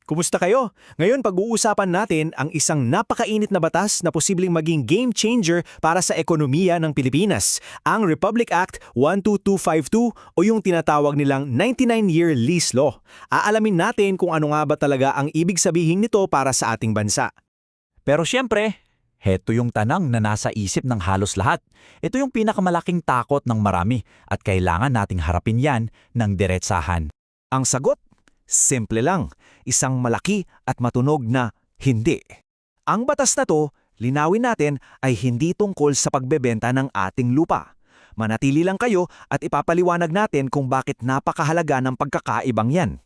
Kumusta kayo? Ngayon pag-uusapan natin ang isang napakainit na batas na posibleng maging game changer para sa ekonomiya ng Pilipinas, ang Republic Act 12252 o yung tinatawag nilang 99-year lease law. Aalamin natin kung ano nga ba talaga ang ibig sabihin nito para sa ating bansa. Pero siyempre, heto yung tanang na nasa isip ng halos lahat. Ito yung pinakamalaking takot ng marami at kailangan nating harapin yan ng diretsahan. Ang sagot? Simple lang, isang malaki at matunog na hindi. Ang batas na to, linawin natin, ay hindi tungkol sa pagbebenta ng ating lupa. Manatili lang kayo at ipapaliwanag natin kung bakit napakahalaga ng pagkakaibang yan.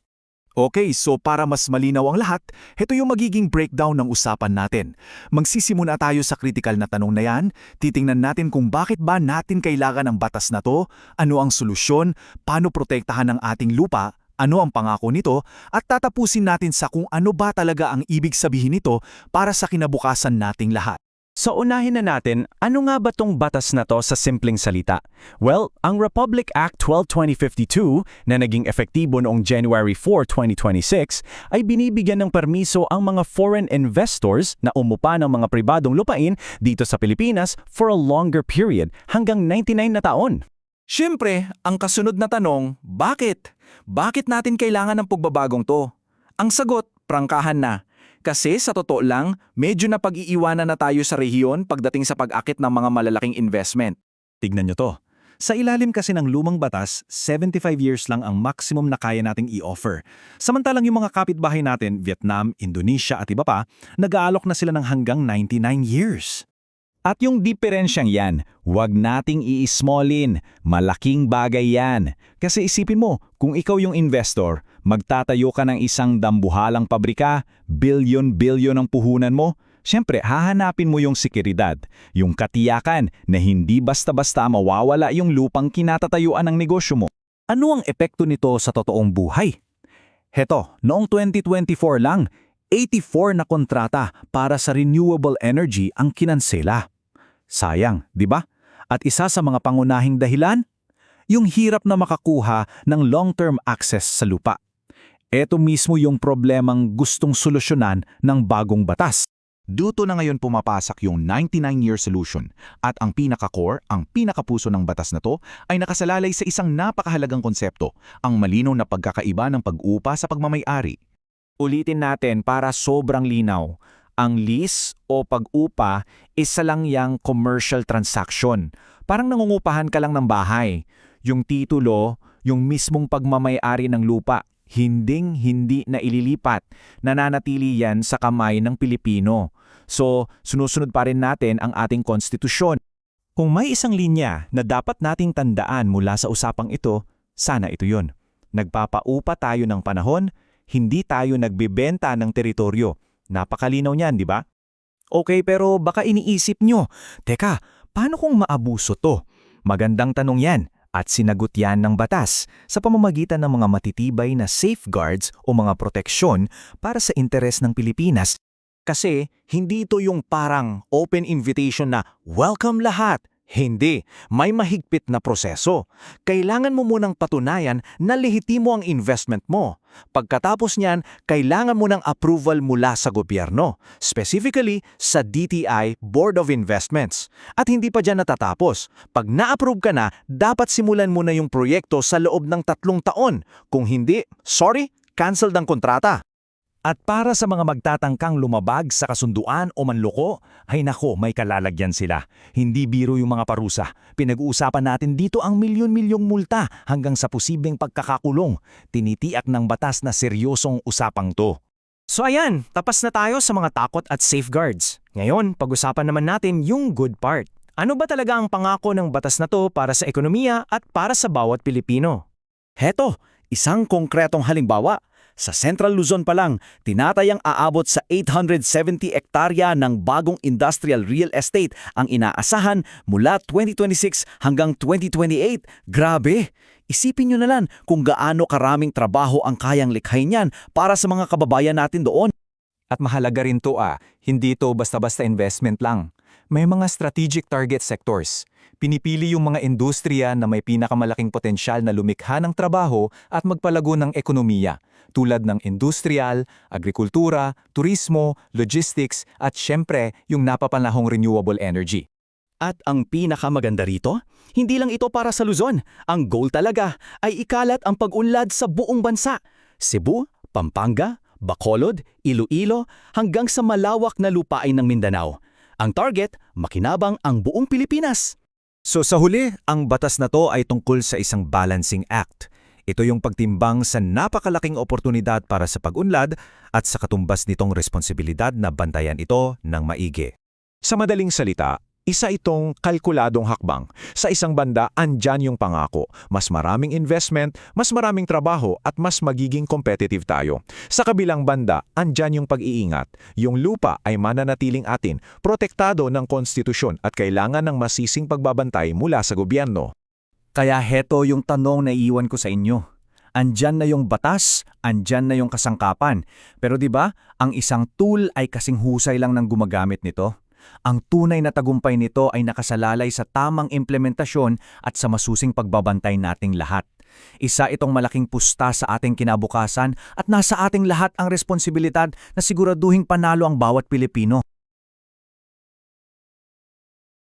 Okay, so para mas malinaw ang lahat, ito yung magiging breakdown ng usapan natin. Magsisimula tayo sa critical na tanong na yan, titingnan natin kung bakit ba natin kailangan ng batas na to, ano ang solusyon, paano protektahan ang ating lupa, ano ang pangako nito, at tatapusin natin sa kung ano ba talaga ang ibig sabihin nito para sa kinabukasan nating lahat. So unahin na natin, ano nga ba tong batas na to sa simpleng salita? Well, ang Republic Act 12-2052 na naging epektibo noong January 4, 2026 ay binibigyan ng permiso ang mga foreign investors na umupa ng mga pribadong lupain dito sa Pilipinas for a longer period hanggang 99 na taon. Siyempre, ang kasunod na tanong, bakit? Bakit natin kailangan ng pagbabagong to? Ang sagot, prangkahan na. Kasi sa totoo lang, medyo na pag-iiwanan na tayo sa rehiyon pagdating sa pag-akit ng mga malalaking investment. Tignan nyo to. Sa ilalim kasi ng lumang batas, 75 years lang ang maximum na kaya nating i-offer. Samantalang yung mga kapitbahay natin, Vietnam, Indonesia at iba pa, nag-aalok na sila ng hanggang 99 years. At yung diferensyang yan, huwag nating i-smallin. Malaking bagay yan. Kasi isipin mo, kung ikaw yung investor, magtatayo ka ng isang dambuhalang pabrika, bilyon-bilyon ang puhunan mo, siyempre hahanapin mo yung sekeridad, yung katiyakan na hindi basta-basta mawawala yung lupang kinatatayuan ng negosyo mo. Ano ang epekto nito sa totoong buhay? Heto, noong 2024 lang, 84 na kontrata para sa renewable energy ang kinansela. Sayang, di ba? At isa sa mga pangunahing dahilan, yung hirap na makakuha ng long-term access sa lupa. Ito mismo yung problemang gustong solusyonan ng bagong batas. Dito na ngayon pumapasok yung 99-year solution at ang pinaka-core, ang pinakapuso ng batas na to ay nakasalalay sa isang napakahalagang konsepto, ang malinaw na pagkakaiba ng pag-upa sa pagmamay-ari. Ulitin natin para sobrang linaw. Ang lease o pag-upa, isa lang yang commercial transaction. Parang nangungupahan ka lang ng bahay. Yung titulo, yung mismong pagmamay-ari ng lupa, hinding-hindi na ililipat. Nananatili yan sa kamay ng Pilipino. So, sinusunod pa rin natin ang ating konstitusyon. Kung may isang linya na dapat nating tandaan mula sa usapang ito, sana ito yun. Nagpapaupa tayo ng panahon, hindi tayo nagbebenta ng teritoryo. Napakalinaw niyan, di ba? Okay, pero baka iniisip nyo, teka, paano kung maabuso to? Magandang tanong yan at sinagot yan ng batas sa pamamagitan ng mga matitibay na safeguards o mga proteksyon para sa interes ng Pilipinas. Kasi hindi ito yung parang open invitation na welcome lahat. Hindi, may mahigpit na proseso. Kailangan mo munang patunayan na lehitimo ang investment mo. Pagkatapos niyan, kailangan mo ng approval mula sa gobyerno, specifically sa DTI Board of Investments. At hindi pa dyan natatapos. Pag na-approve ka na, dapat simulan mo na yung proyekto sa loob ng 3 taon. Kung hindi, sorry, cancel ang kontrata. At para sa mga magtatangkang lumabag sa kasunduan o manloko, ay nako, may kalalagyan sila. Hindi biro yung mga parusa. Pinag-uusapan natin dito ang milyon-milyong multa hanggang sa posibleng pagkakakulong. Tinitiyak ng batas na seryosong usapang to. So ayan, tapas na tayo sa mga takot at safeguards. Ngayon, pag-usapan naman natin yung good part. Ano ba talaga ang pangako ng batas na to para sa ekonomiya at para sa bawat Pilipino? Heto, isang konkretong halimbawa. Sa Central Luzon pa lang, tinatayang aabot sa 870 hektarya ng bagong industrial real estate ang inaasahan mula 2026 hanggang 2028. Grabe! Isipin nyo na lang kung gaano karaming trabaho ang kayang likhain niyan para sa mga kababayan natin doon. At mahalaga rin to hindi to basta-basta investment lang. May mga strategic target sectors. Pinipili yung mga industriya na may pinakamalaking potensyal na lumikha ng trabaho at magpalago ng ekonomiya, tulad ng industrial, agrikultura, turismo, logistics at syempre yung napapanahong renewable energy. At ang pinakamaganda rito, hindi lang ito para sa Luzon. Ang goal talaga ay ikalat ang pag-unlad sa buong bansa. Cebu, Pampanga, Bacolod, Iloilo, hanggang sa malawak na lupain ng Mindanao. Ang target, makinabang ang buong Pilipinas. So sa huli, ang batas na to ay tungkol sa isang balancing act. Ito yung pagtimbang sa napakalaking oportunidad para sa pag-unlad at sa katumbas nitong responsibilidad na bantayan ito ng maigi. Sa madaling salita, isa itong kalkuladong hakbang. Sa isang banda, andyan yung pangako. Mas maraming investment, mas maraming trabaho at mas magiging competitive tayo. Sa kabilang banda, andyan yung pag-iingat. Yung lupa ay mananatiling atin, protektado ng konstitusyon at kailangan ng masising pagbabantay mula sa gobyerno. Kaya heto yung tanong na iiwan ko sa inyo. Andyan na yung batas, andyan na yung kasangkapan. Pero 'di ba, ang isang tool ay kasing husay lang ng gumagamit nito. Ang tunay na tagumpay nito ay nakasalalay sa tamang implementasyon at sa masusing pagbabantay nating lahat. Isa itong malaking pusta sa ating kinabukasan at nasa ating lahat ang responsibilidad na siguraduhing panalo ang bawat Pilipino.